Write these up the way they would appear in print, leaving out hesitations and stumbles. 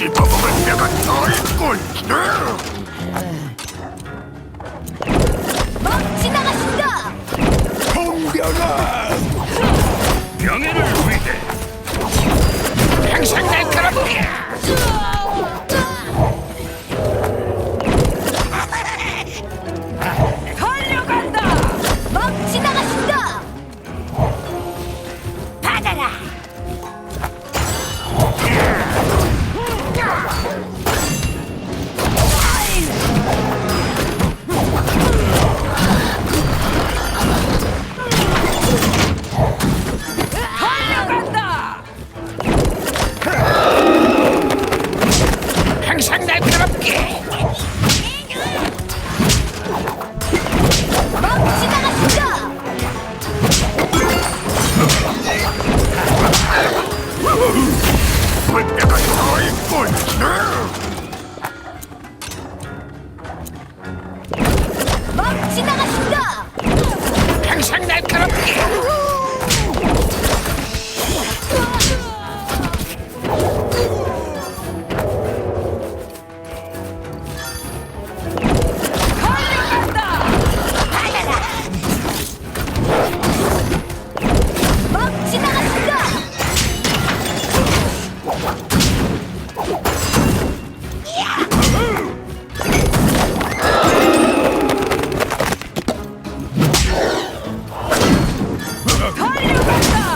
씹어먹을 뼈가 더 있군. 막 지나가신다. 덤벼라. 명예를 위해 항상 날카롭게. 달려간다. 막 지나가신다. 받아라. 달려간다. 항상 날카롭게. 막 지나가신다. 물뼈가 더 있군. 막 지나가신다. 항상 날카롭게. 달려간다. 받아라. 막 지나가신다. 달려간다.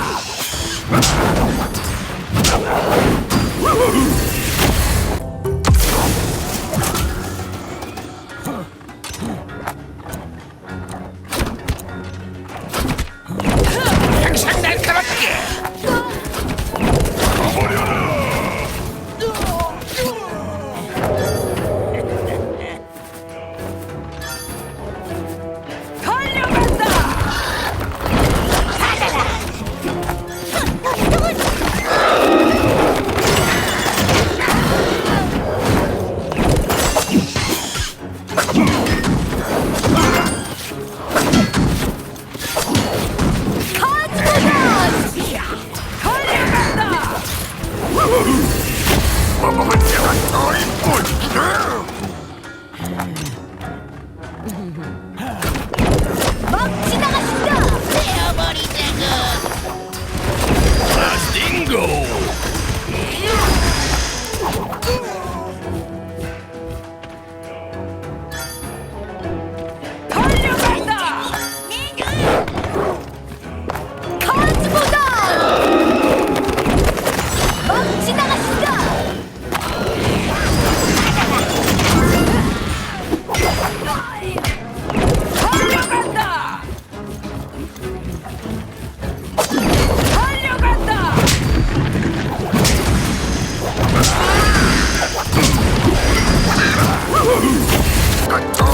항상 날카롭게. 가버려라. 달려간다. 받아라. 달려간다. 씹어먹을 뼈가 더 있군. 막 지나가신다. 딩고. 달려간다. 가즈보다. 막 지나가신다. 달려간다. 달려간다. 뼈가 더